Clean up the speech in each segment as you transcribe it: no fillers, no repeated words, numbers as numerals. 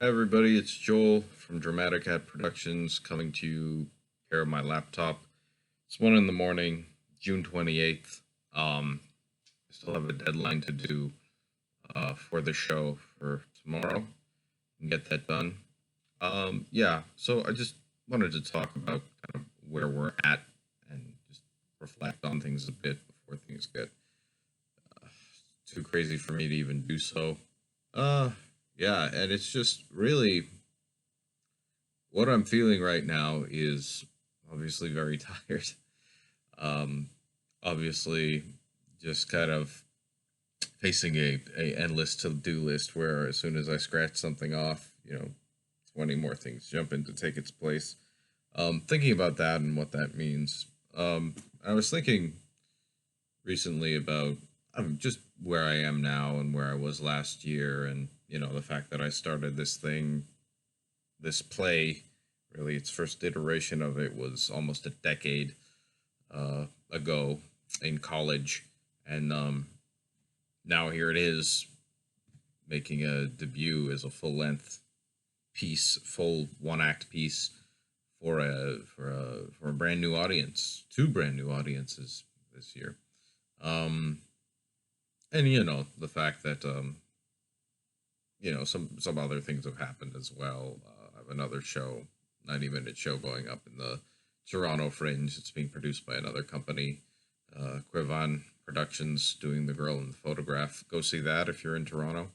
Hi everybody, it's Joel from Dramatic Hat Productions coming to you here on my laptop. It's 1 in the morning, June 28th. I still have a deadline to do for the show for tomorrow and get that done. So I just wanted to talk about kind of where we're at and just reflect on things a bit before things get too crazy for me to even do so. Uh, and it's just really what I'm feeling right now is obviously very tired. Um, obviously, just kind of facing a endless to do list where as soon as I scratch something off, 20 more things jump in to take its place. Thinking about that and what that means. I was thinking recently about just where I am now and where I was last year, and the fact that I started this thing, this play. Really, its first iteration of it was almost a decade ago in college, and now here it is, making a debut as a full length piece, full one act piece for a brand new audience, two brand new audiences this year. Um, and the fact that some other things have happened as well. I have another show, 90-minute show going up in the Toronto Fringe. It's being produced by another company, Quivan Productions, doing The Girl in the Photograph. Go see that if you're in Toronto.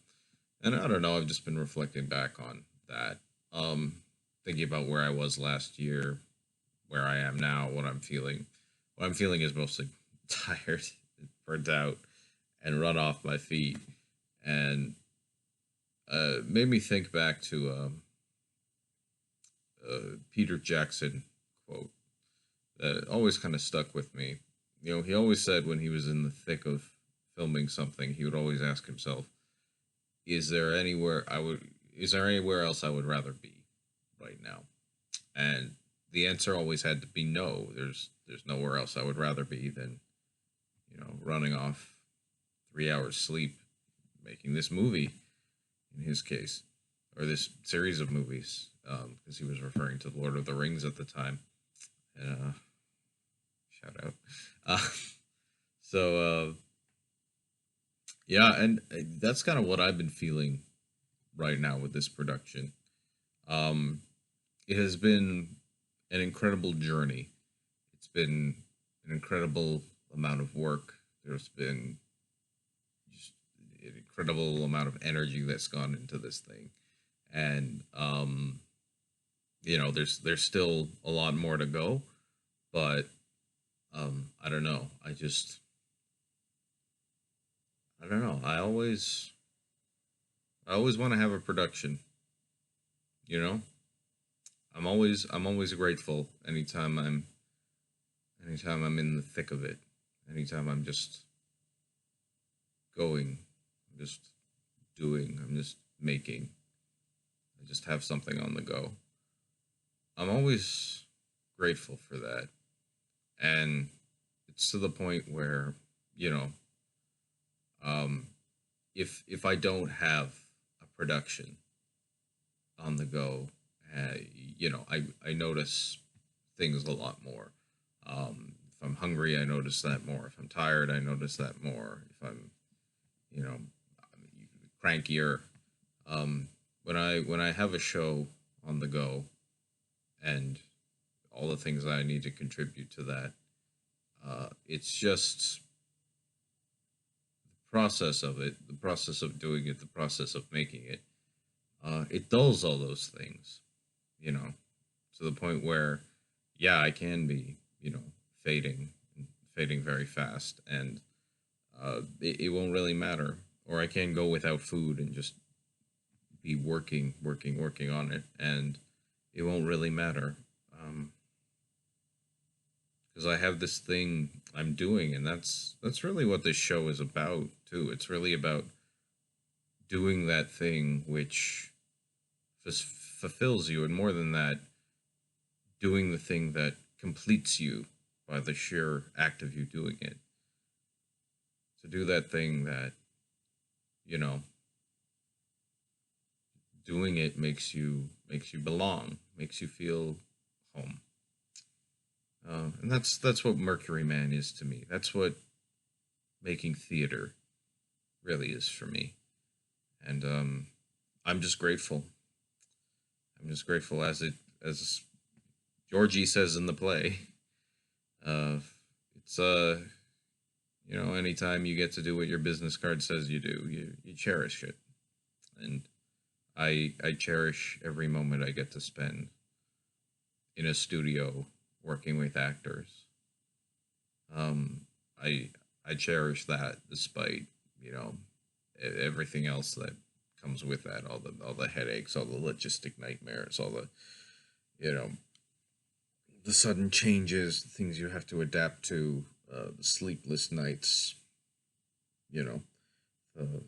And I don't know, I've just been reflecting back on that. Thinking about where I was last year, where I am now, what I'm feeling. What I'm feeling is mostly tired, burnt out, and run off my feet. And made me think back to Peter Jackson quote that always kind of stuck with me. He always said when he was in the thick of filming something, he would always ask himself, "Is there anywhere I would? Is there anywhere else I would rather be right now?" And the answer always had to be no. There's nowhere else I would rather be than running off 3 hours sleep making this movie in his case, or this series of movies, because he was referring to Lord of the Rings at the time. Uh, Shout out. Uh, so yeah, and that's kind of what I've been feeling right now with this production. Um, it has been an incredible journey. It's been an incredible amount of work. There's been just an incredible amount of energy that's gone into this thing, and there's still a lot more to go, but I don't know. I don't know. I always want to have a production. You know, I'm always grateful anytime I'm in the thick of it. Anytime I'm just going, I'm just doing, I'm just making. I just have something on the go. I'm always grateful for that. And it's to the point where, you know, um, if I don't have a production on the go, uh, I notice things a lot more. If I'm hungry, I notice that more. If I'm tired, I notice that more. If I'm, you know, crankier, when I have a show on the go and all the things that I need to contribute to that, it's just the process of it, the process of doing it, the process of making it. It dulls all those things, you know, to the point where, yeah, I can be, fading, fading very fast, and it won't really matter. Or I can go without food and just be working, working, working on it, and it won't really matter. Because I have this thing I'm doing, and that's really what this show is about too. It's really about doing that thing which fulfills you, and more than that, doing the thing that completes you by the sheer act of you doing it. To do that thing that you know doing it makes you belong, makes you feel home. And that's what Mercury Man is to me. That's what making theater really is for me. And I'm just grateful. I'm just grateful as Georgie says in the play. Uh, it's anytime you get to do what your business card says you do, you cherish it, and I cherish every moment I get to spend in a studio working with actors. Um, I I cherish that despite everything else that comes with that, all the headaches, all the logistic nightmares, all the you know the sudden changes, the things you have to adapt to, the sleepless nights, you know, uh,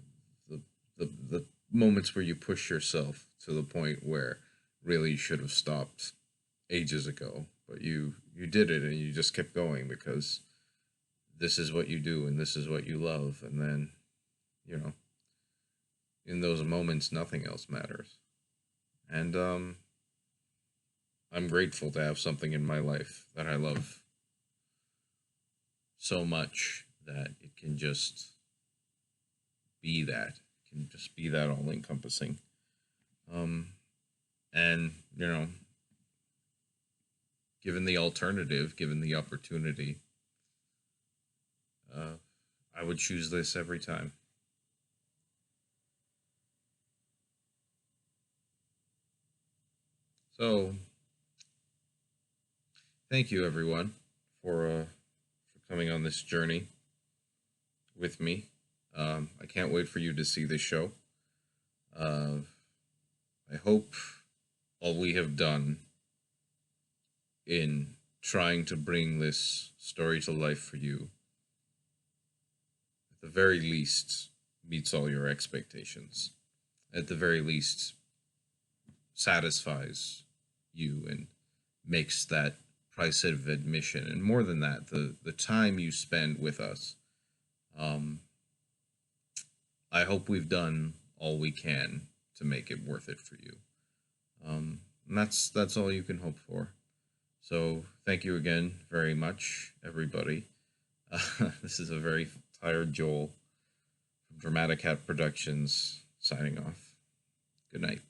the, the moments where you push yourself to the point where really you should have stopped ages ago, but you did it and you just kept going because this is what you do and this is what you love, and then you know in those moments nothing else matters, and I'm grateful to have something in my life that I love so much that it can just be that. It can just be that all encompassing. Um, and, given the alternative, given the opportunity, uh, I would choose this every time. So, thank you everyone for coming on this journey with me. I can't wait for you to see this show. Uh, I hope all we have done in trying to bring this story to life for you, at the very least, meets all your expectations. At the very least, satisfies you and makes that price of admission. And more than that, the time you spend with us. Um, I hope we've done all we can to make it worth it for you. And that's all you can hope for. So thank you again very much, everybody. This is a very tired Joel from Dramatic Hat Productions signing off. Good night.